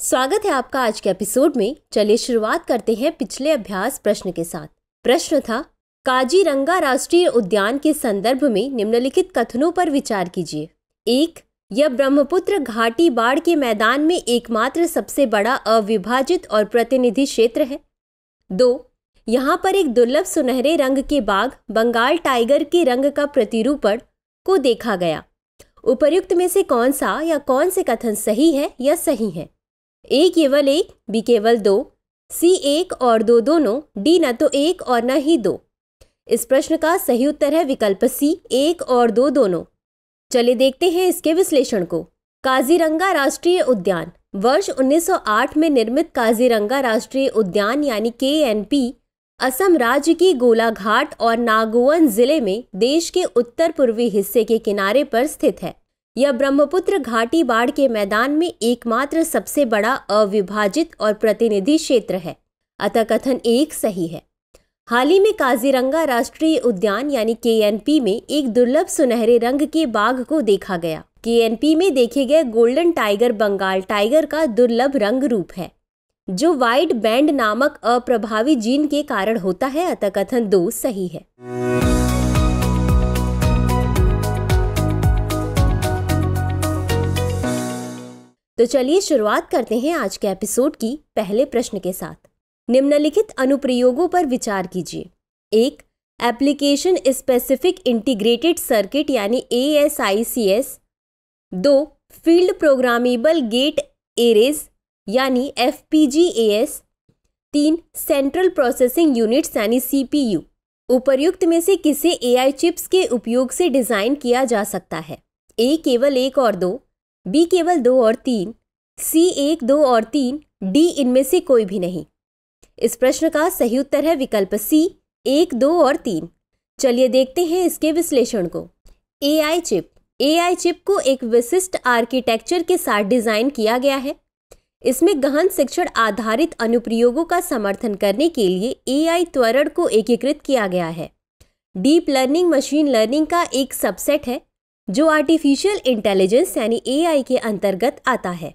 स्वागत है आपका आज के एपिसोड में। चलिए शुरुआत करते हैं पिछले अभ्यास प्रश्न के साथ। प्रश्न था, काजीरंगा राष्ट्रीय उद्यान के संदर्भ में निम्नलिखित कथनों पर विचार कीजिए। 1. यह ब्रह्मपुत्र घाटी बाढ़ के मैदान में एकमात्र सबसे बड़ा अविभाजित और प्रतिनिधि क्षेत्र है। 2. यहाँ पर एक दुर्लभ सुनहरे रंग के बाघ बंगाल टाइगर के रंग का प्रतिरूपण को देखा गया। उपर्युक्त में से कौन सा या कौन से कथन सही है या सही है? A केवल 1, B केवल 2, C 1 और 2 दोनों, D न तो 1 और न ही 2। इस प्रश्न का सही उत्तर है विकल्प C 1 और 2 दोनों। चलिए देखते हैं इसके विश्लेषण को। काजीरंगा राष्ट्रीय उद्यान वर्ष 1908 में निर्मित काजीरंगा राष्ट्रीय उद्यान यानी KNP असम राज्य की गोलाघाट और नागौन जिले में देश के उत्तर पूर्वी हिस्से के किनारे पर स्थित है। यह ब्रह्मपुत्र घाटी बाढ़ के मैदान में एकमात्र सबसे बड़ा अविभाजित और प्रतिनिधि क्षेत्र है, अतः कथन 1 सही है। हाल ही में काजीरंगा राष्ट्रीय उद्यान यानी KNP में एक दुर्लभ सुनहरे रंग के बाघ को देखा गया। KNP में देखे गए गोल्डन टाइगर बंगाल टाइगर का दुर्लभ रंग रूप है, जो वाइट बैंड नामक अप्रभावी जीन के कारण होता है, अतः कथन 2 सही है। तो चलिए शुरुआत करते हैं आज के एपिसोड की पहले प्रश्न के साथ। निम्नलिखित अनुप्रयोगों पर विचार कीजिए। 1. एप्लीकेशन स्पेसिफिक इंटीग्रेटेड सर्किट यानी ASICS। 2. Field programmable gate arrays यानी FPGAs। 3. सेंट्रल प्रोसेसिंग यूनिट्स यानी CPU। उपर्युक्त में से किसे AI चिप्स के उपयोग से डिजाइन किया जा सकता है? A केवल 1 और 2, B केवल 2 और 3, C 1, 2 और 3, D इनमें से कोई भी नहीं। इस प्रश्न का सही उत्तर है विकल्प C 1, 2 और 3। चलिए देखते हैं इसके विश्लेषण को। AI चिप को एक विशिष्ट आर्किटेक्चर के साथ डिजाइन किया गया है। इसमें गहन शिक्षण आधारित अनुप्रयोगों का समर्थन करने के लिए AI त्वरण को एकीकृत किया गया है। डीप लर्निंग मशीन लर्निंग का एक सबसेट है जो आर्टिफिशियल इंटेलिजेंस यानी AI के अंतर्गत आता है।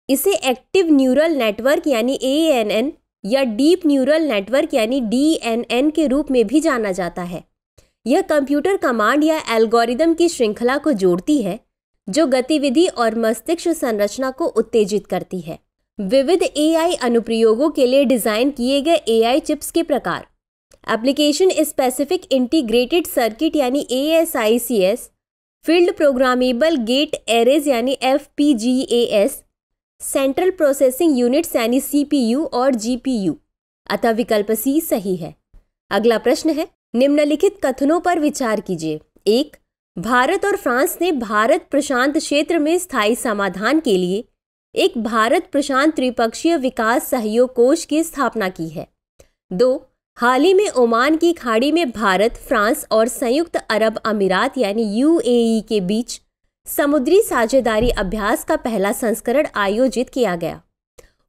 इसे एक्टिव न्यूरल नेटवर्क यानी ANN या डीप न्यूरल नेटवर्क यानी DNN के रूप में भी जाना जाता है। यह कंप्यूटर कमांड या एल्गोरिदम की श्रृंखला को जोड़ती है जो गतिविधि और मस्तिष्क संरचना को उत्तेजित करती है। विविध AI अनुप्रयोगों के लिए डिजाइन किए गए AI चिप्स के प्रकार: एप्लीकेशन स्पेसिफिक इंटीग्रेटेड सर्किट यानी ASICS, field programmable gate arrays यानी FPGAs, सेंट्रल प्रोसेसिंग यूनिट्स यानी CPU और GPU, अतः विकल्प C सही है। अगला प्रश्न है, निम्नलिखित कथनों पर विचार कीजिए। 1. भारत और फ्रांस ने भारत प्रशांत क्षेत्र में स्थायी समाधान के लिए एक भारत प्रशांत त्रिपक्षीय विकास सहयोग कोष की स्थापना की है। 2. हाल ही में ओमान की खाड़ी में भारत, फ्रांस और संयुक्त अरब अमीरात यानी UAE के बीच समुद्री साझेदारी अभ्यास का पहला संस्करण आयोजित किया गया।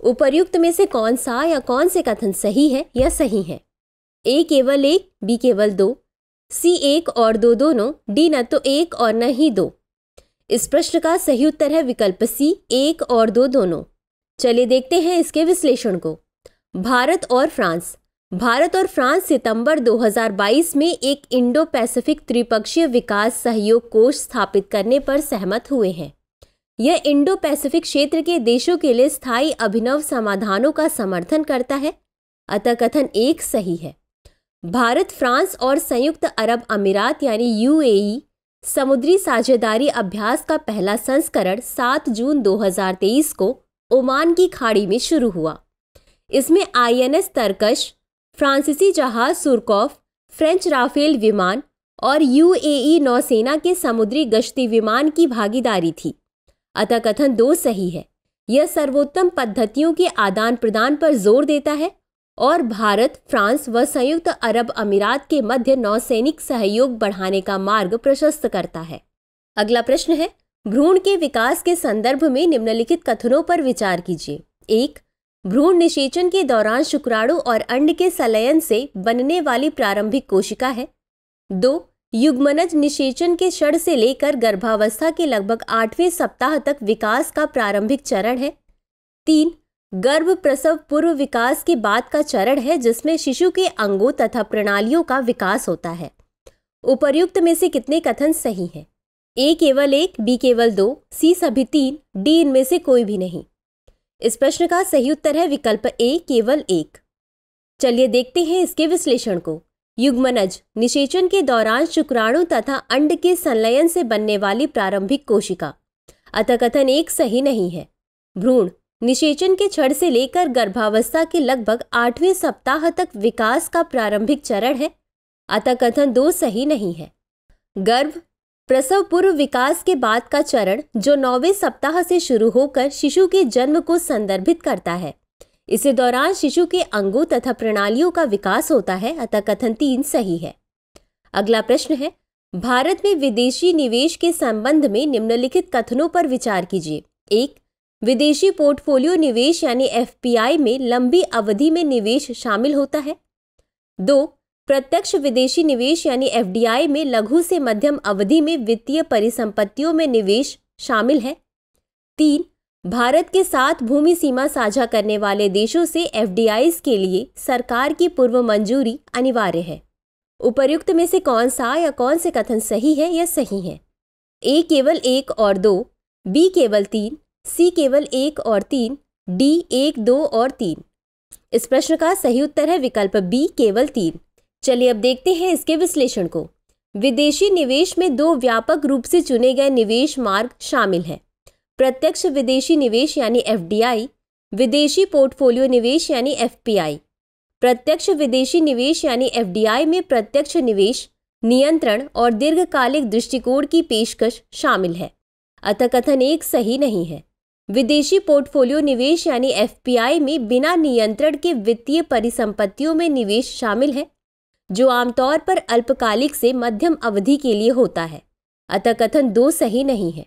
उपर्युक्त में से कौन सा या कौन से कथन सही है या सही है? A केवल 1, B केवल 2, C 1 और 2 दोनों, D न तो 1 और न ही 2। इस प्रश्न का सही उत्तर है विकल्प C 1 और 2 दोनों। चलिए देखते हैं इसके विश्लेषण को। भारत और फ्रांस सितंबर 2022 में एक इंडो पैसिफिक त्रिपक्षीय विकास सहयोग कोष स्थापित करने पर सहमत हुए हैं। यह इंडो पैसिफिक क्षेत्र के देशों के लिए स्थायी अभिनव समाधानों का समर्थन करता है, अतः कथन 1 सही है। भारत, फ्रांस और संयुक्त अरब अमीरात यानी UAE समुद्री साझेदारी अभ्यास का पहला संस्करण 7 जून 2023 को ओमान की खाड़ी में शुरू हुआ। इसमें INS तरकश, फ्रांसीसी जहाज सुरकॉफ, फ्रेंच राफेल विमान और UAE नौसेना के समुद्री गश्ती विमान की भागीदारी थी, अतः कथन 2 सही है। यह सर्वोत्तम पद्धतियों के आदान प्रदान पर जोर देता है और भारत, फ्रांस व संयुक्त अरब अमीरात के मध्य नौसैनिक सहयोग बढ़ाने का मार्ग प्रशस्त करता है। अगला प्रश्न है, भ्रूण के विकास के संदर्भ में निम्नलिखित कथनों पर विचार कीजिए। 1. भ्रूण निषेचन के दौरान शुक्राणु और अंड के संलयन से बनने वाली प्रारंभिक कोशिका है। 2. युग्मनज निषेचन के क्षण से लेकर गर्भावस्था के लगभग 8वें सप्ताह तक विकास का प्रारंभिक चरण है। 3. गर्भ प्रसव पूर्व विकास के बाद का चरण है जिसमें शिशु के अंगों तथा प्रणालियों का विकास होता है। उपर्युक्त में से कितने कथन सही हैं? ए केवल 1, बी केवल 2, सी सभी 3, डी इनमें से कोई भी नहीं। इस प्रश्न का सही उत्तर है विकल्प ए केवल 1। चलिए देखते हैं इसके विश्लेषण को। युग्मनज निषेचन के दौरान शुक्राणु तथा अंड के संलयन से बनने वाली प्रारंभिक कोशिका, अतः कथन 1 सही नहीं है। भ्रूण निषेचन के क्षण से लेकर गर्भावस्था के लगभग 8वें सप्ताह तक विकास का प्रारंभिक चरण है, अतः कथन 2 सही नहीं है। गर्भ प्रसव पूर्व विकास के बाद का चरण जो 9वें सप्ताह से शुरू होकर शिशु के जन्म को संदर्भित करता है, इसी दौरान शिशु के अंगों तथा प्रणालियों का विकास होता है, अतः कथन 3 सही है। अगला प्रश्न है, भारत में विदेशी निवेश के संबंध में निम्नलिखित कथनों पर विचार कीजिए। 1. विदेशी पोर्टफोलियो निवेश यानी एफपीआई में लंबी अवधि में निवेश शामिल होता है। 2. प्रत्यक्ष विदेशी निवेश यानी एफडीआई में लघु से मध्यम अवधि में वित्तीय परिसंपत्तियों में निवेश शामिल है। 3. भारत के साथ भूमि सीमा साझा करने वाले देशों से एफडीआईज के लिए सरकार की पूर्व मंजूरी अनिवार्य है। उपर्युक्त में से कौन सा या कौन से कथन सही है या सही है? ए केवल 1 और 2, बी केवल 3, सी केवल 1 और 3, डी 1, 2 और 3। इस प्रश्न का सही उत्तर है विकल्प बी केवल 3। चलिए अब देखते हैं इसके विश्लेषण को। विदेशी निवेश में 2 व्यापक रूप से चुने गए निवेश मार्ग शामिल हैं। प्रत्यक्ष विदेशी निवेश यानी एफडीआई, विदेशी पोर्टफोलियो निवेश यानी एफपीआई। प्रत्यक्ष विदेशी निवेश यानी एफडीआई में प्रत्यक्ष निवेश, नियंत्रण और दीर्घकालिक दृष्टिकोण की पेशकश शामिल है, अतः कथन 1 सही नहीं है। विदेशी पोर्टफोलियो निवेश यानी एफपीआई में बिना नियंत्रण के वित्तीय परिसंपत्तियों में निवेश शामिल है, जो आमतौर पर अल्पकालिक से मध्यम अवधि के लिए होता है, अतः कथन 2 सही नहीं है।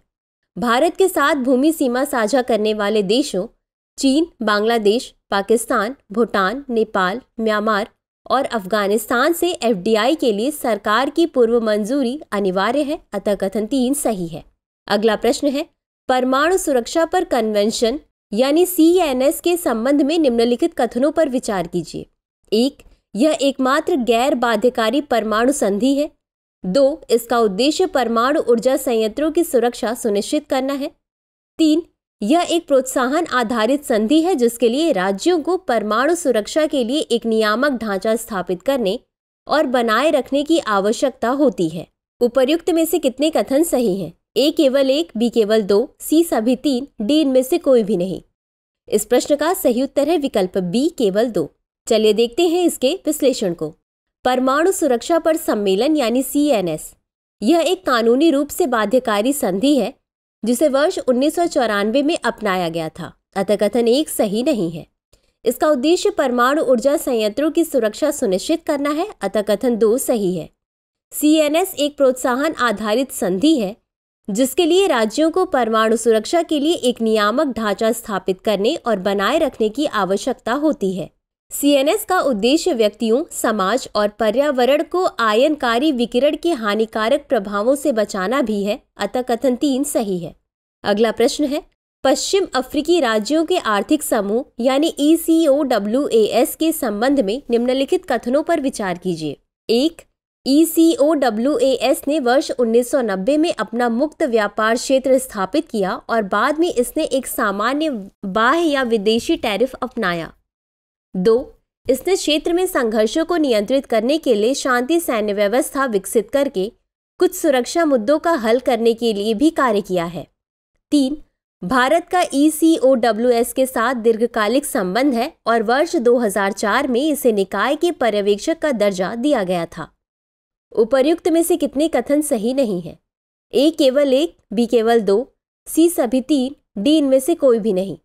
भारत के साथ भूमि सीमा साझा करने वाले देशों चीन, बांग्लादेश, पाकिस्तान, भूटान, नेपाल, म्यांमार और अफगानिस्तान से एफडीआई के लिए सरकार की पूर्व मंजूरी अनिवार्य है, अतः कथन 3 सही है। अगला प्रश्न है, परमाणु सुरक्षा पर कन्वेंशन यानी सीएनएस के संबंध में निम्नलिखित कथनों पर विचार कीजिए। 1. यह एकमात्र गैर बाध्यकारी परमाणु संधि है। 2. इसका उद्देश्य परमाणु ऊर्जा संयंत्रों की सुरक्षा सुनिश्चित करना है। 3. यह एक प्रोत्साहन आधारित संधि है जिसके लिए राज्यों को परमाणु सुरक्षा के लिए एक नियामक ढांचा स्थापित करने और बनाए रखने की आवश्यकता होती है। उपर्युक्त में से कितने कथन सही हैं? ए केवल 1, बी केवल 2, सी सभी 3, डी इनमें से कोई भी नहीं। इस प्रश्न का सही उत्तर है विकल्प बी केवल 2। चलिए देखते हैं इसके विश्लेषण को। परमाणु सुरक्षा पर सम्मेलन यानी सीएनएस, यह एक कानूनी रूप से बाध्यकारी संधि है जिसे वर्ष 1994 में अपनाया गया था, अतः कथन 1 सही नहीं है। इसका उद्देश्य परमाणु ऊर्जा संयंत्रों की सुरक्षा सुनिश्चित करना है, अतः कथन 2 सही है। सीएनएस एक प्रोत्साहन आधारित संधि है जिसके लिए राज्यों को परमाणु सुरक्षा के लिए एक नियामक ढांचा स्थापित करने और बनाए रखने की आवश्यकता होती है। सीएनएस का उद्देश्य व्यक्तियों, समाज और पर्यावरण को आयनकारी विकिरण के हानिकारक प्रभावों से बचाना भी है, अतः कथन 3 सही है। अगला प्रश्न है, पश्चिम अफ्रीकी राज्यों के आर्थिक समूह यानी ECOWAS के संबंध में निम्नलिखित कथनों पर विचार कीजिए। 1. ECOWAS ने वर्ष 1990 में अपना मुक्त व्यापार क्षेत्र स्थापित किया और बाद में इसने एक सामान्य बाह्य या विदेशी टैरिफ अपनाया। 2. इसने क्षेत्र में संघर्षों को नियंत्रित करने के लिए शांति सैन्य व्यवस्था विकसित करके कुछ सुरक्षा मुद्दों का हल करने के लिए भी कार्य किया है। 3. भारत का ECOWAS के साथ दीर्घकालिक संबंध है और वर्ष 2004 में इसे निकाय के पर्यवेक्षक का दर्जा दिया गया था। उपर्युक्त में से कितने कथन सही नहीं है? ए केवल 1, बी केवल 2, सी सभी 3, डी इनमें से कोई भी नहीं।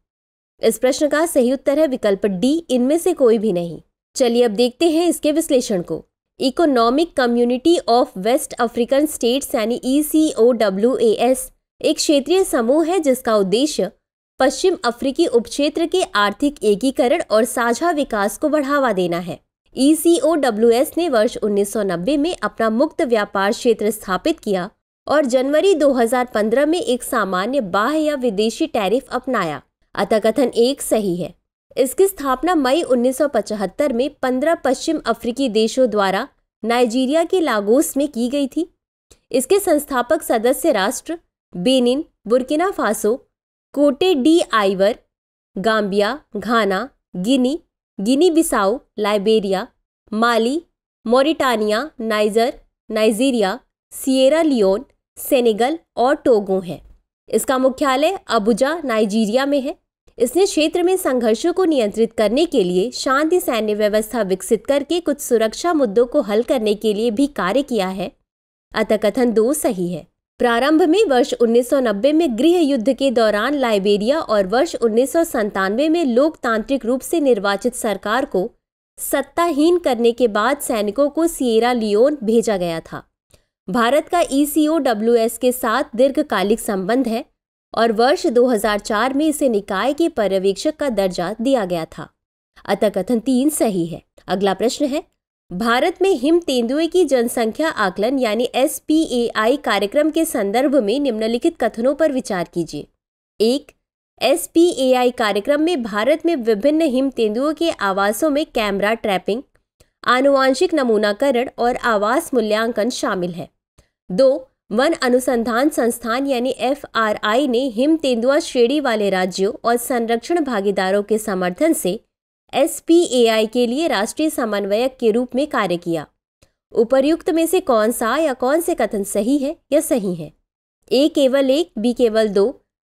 इस प्रश्न का सही उत्तर है विकल्प डी, इनमें से कोई भी नहीं। चलिए अब देखते हैं इसके विश्लेषण को। Economic Community of West African States यानी ECOWAS एक क्षेत्रीय समूह है जिसका उद्देश्य पश्चिम अफ्रीकी उपक्षेत्र के आर्थिक एकीकरण और साझा विकास को बढ़ावा देना है। ECOWAS ने वर्ष 1990 में अपना मुक्त व्यापार क्षेत्र स्थापित किया और जनवरी 2015 में एक सामान्य बाह्य या विदेशी टैरिफ अपनाया, अतः कथन 1 सही है। इसकी स्थापना मई 1975 में 15 पश्चिम अफ्रीकी देशों द्वारा नाइजीरिया के लागोस में की गई थी। इसके संस्थापक सदस्य राष्ट्र Benin, Burkina Faso, Cote d'Ivoire, Gambia, Ghana, Guinea, Guinea Bissau, Liberia, Mali, Mauritania, Niger, Nigeria, Sierra Leone, Senegal और टोगो है। इसका मुख्यालय अबुजा, नाइजीरिया में है। इसने क्षेत्र में संघर्षों को नियंत्रित करने के लिए शांति सैन्य व्यवस्था विकसित करके कुछ सुरक्षा मुद्दों को हल करने के लिए भी कार्य किया है। अतः कथन 2 सही है। प्रारंभ में वर्ष 1990 में गृह युद्ध के दौरान लाइबेरिया और वर्ष 1997 में लोकतांत्रिक रूप से निर्वाचित सरकार को सत्ताहीन करने के बाद सैनिकों को सिएरा लियोन भेजा गया था। भारत का ECOWS के साथ दीर्घकालिक संबंध है और वर्ष 2004 में इसे निकाय के पर्यवेक्षक का दर्जा दिया गया था। अतः कथन 3 सही है। अगला प्रश्न है, भारत में हिम तेंदुए की जनसंख्या आकलन यानी SPAI कार्यक्रम के संदर्भ में निम्नलिखित कथनों पर विचार कीजिए। 1. SPAI कार्यक्रम में भारत में विभिन्न हिम तेंदुओं के आवासों में कैमरा ट्रैपिंग, आनुवांशिक नमूनाकरण और आवास मूल्यांकन शामिल है। 2. वन अनुसंधान संस्थान यानी FRI ने हिम तेंदुआ श्रेणी वाले राज्यों और संरक्षण भागीदारों के समर्थन से SPAI के लिए राष्ट्रीय समन्वयक के रूप में कार्य किया। उपर्युक्त में से कौन सा या कौन से कथन सही है या सही है? A केवल 1, B केवल 2,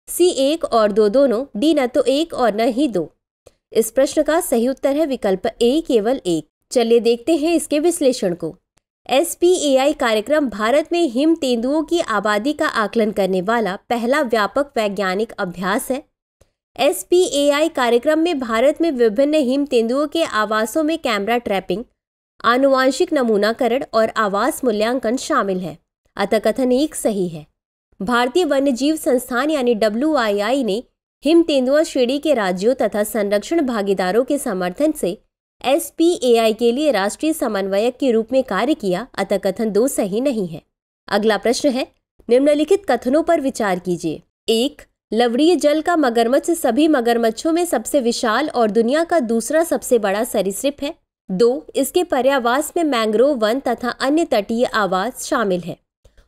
C 1 और 2 दोनों, D न तो 1 और न ही 2। इस प्रश्न का सही उत्तर है विकल्प A केवल 1। चलिए देखते हैं इसके विश्लेषण को। SPAI कार्यक्रम भारत में हिम तेंदुओं की आबादी का आकलन करने वाला पहला व्यापक वैज्ञानिक अभ्यास है। SPAI कार्यक्रम में भारत में विभिन्न हिम तेंदुओं के आवासों में कैमरा ट्रैपिंग, आनुवांशिक नमूनाकरण और आवास मूल्यांकन शामिल है। अतः कथन 1 सही है। भारतीय वन्यजीव संस्थान यानी WII ने हिम तेंदुआ श्रेणी के राज्यों तथा संरक्षण भागीदारों के समर्थन से SPAI के लिए राष्ट्रीय समन्वयक के रूप में कार्य किया। अतः कथन 2 सही नहीं है। अगला प्रश्न है, निम्नलिखित कथनों पर विचार कीजिए। 1. लवणीय जल का मगरमच्छ सभी मगरमच्छों में सबसे विशाल और दुनिया का दूसरा सबसे बड़ा सरीसृप है। 2. इसके पर्यावास में मैंग्रोव वन तथा अन्य तटीय आवास शामिल है।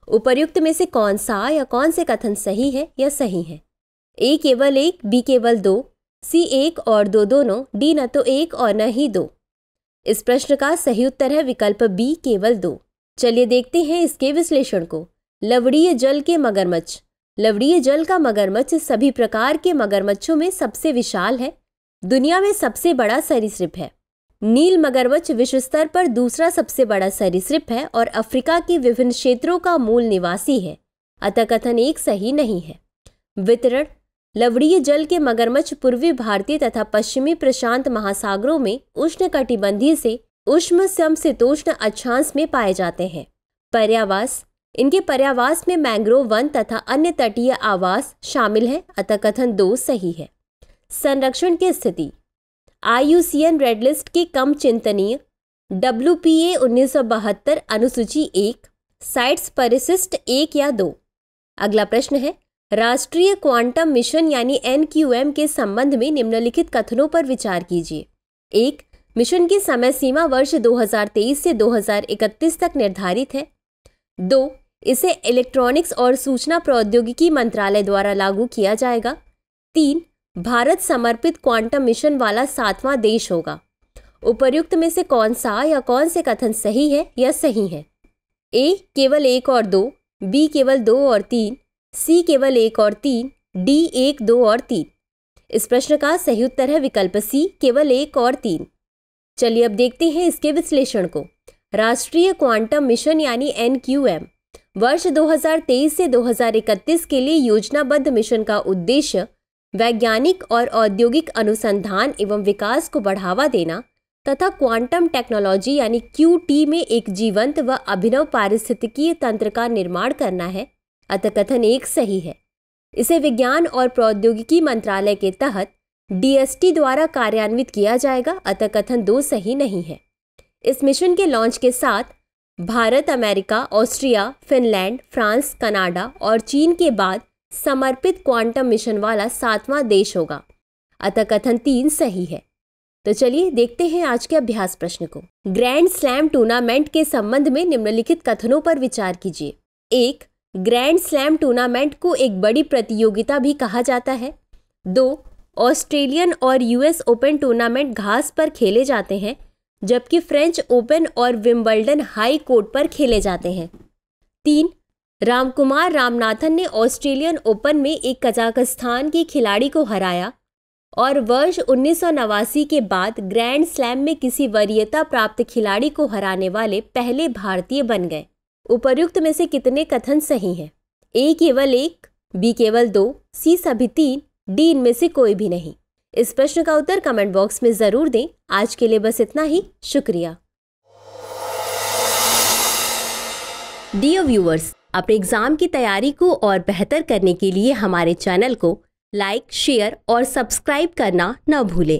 उपर्युक्त में से कौन सा या कौन से कथन सही है या सही है? A केवल 1, B केवल 2, C 1 और 2 दोनों, D न तो 1 और न ही 2। इस प्रश्न का सही उत्तर है विकल्प B केवल 2। चलिए देखते हैं इसके विश्लेषण को। लवणीय जल के मगरमच्छ। लवणीय जल का मगरमच्छ सभी प्रकार के मगरमच्छों में सबसे विशाल है, दुनिया में सबसे बड़ा सरीसृप है। नील मगरमच्छ विश्व स्तर पर दूसरा सबसे बड़ा सरीसृप है और अफ्रीका के विभिन्न क्षेत्रों का मूल निवासी है। अतः कथन 1 सही नहीं है। वितरण। लवणीय जल के मगरमच्छ पूर्वी भारतीय तथा पश्चिमी प्रशांत महासागरों में उष्णकटिबंधीय से उष्ण समशीतोष्ण अक्षांश में पाए जाते हैं। पर्यावास। इनके पर्यावास में मैंग्रोव वन तथा अन्य तटीय आवास शामिल है। अतः कथन 2 सही है। संरक्षण की स्थिति। IUCN रेड लिस्ट के कम चिंतनीय WPA 1972 अनुसूची 1 साइट्स परिशिष्ट 1 या 2। अगला प्रश्न है, राष्ट्रीय क्वांटम मिशन यानी NQM के संबंध में निम्नलिखित कथनों पर विचार कीजिए। 1. मिशन की समय सीमा वर्ष 2023 से 2031 तक निर्धारित है। 2. इसे इलेक्ट्रॉनिक्स और सूचना प्रौद्योगिकी मंत्रालय द्वारा लागू किया जाएगा। 3. भारत समर्पित क्वांटम मिशन वाला 7वां देश होगा। उपर्युक्त में से कौन सा या कौन से कथन सही है या सही है? A केवल 1 और 2, B केवल 2 और 3, C केवल 1 और 3, D 1, 2 और 3। इस प्रश्न का सही उत्तर है विकल्प C केवल 1 और 3। चलिए अब देखते हैं इसके विश्लेषण को। राष्ट्रीय क्वांटम मिशन यानी NQM वर्ष 2023 से 2031 के लिए योजनाबद्ध मिशन का उद्देश्य वैज्ञानिक और औद्योगिक अनुसंधान एवं विकास को बढ़ावा देना तथा क्वांटम टेक्नोलॉजी यानी QT में एक जीवंत व अभिनव पारिस्थितिकीय तंत्र का निर्माण करना है। अतः कथन 1 सही है। इसे विज्ञान और प्रौद्योगिकी मंत्रालय के तहत DST द्वारा कार्यान्वित किया जाएगा। अतः कथन 2 सही नहीं है। इस मिशन के लॉन्च के साथ Bharat, America, Austria, Finland, France, Canada और चीन के बाद समर्पित क्वांटम मिशन वाला 7वां देश होगा। अतः कथन 3 सही है। तो चलिए देखते हैं आज के अभ्यास प्रश्न को। ग्रैंड स्लैम टूर्नामेंट के संबंध में निम्नलिखित कथनों पर विचार कीजिए। 1. ग्रैंड स्लैम टूर्नामेंट को एक बड़ी प्रतियोगिता भी कहा जाता है। 2. ऑस्ट्रेलियन और यूएस ओपन टूर्नामेंट घास पर खेले जाते हैं, जबकि फ्रेंच ओपन और विंबलडन हाई कोर्ट पर खेले जाते हैं। 3. रामकुमार रामनाथन ने ऑस्ट्रेलियन ओपन में एक कजाकिस्तान की खिलाड़ी को हराया और वर्ष 1989 के बाद ग्रैंड स्लैम में किसी वरीयता प्राप्त खिलाड़ी को हराने वाले पहले भारतीय बन गए। उपर्युक्त में से कितने कथन सही हैं? ए केवल 1, बी केवल 2, सी सभी 3, डी इनमें से कोई भी नहीं। इस प्रश्न का उत्तर कमेंट बॉक्स में जरूर दें। आज के लिए बस इतना ही। शुक्रिया। डियर व्यूअर्स, अपने एग्जाम की तैयारी को और बेहतर करने के लिए हमारे चैनल को लाइक, शेयर और सब्सक्राइब करना न भूलें।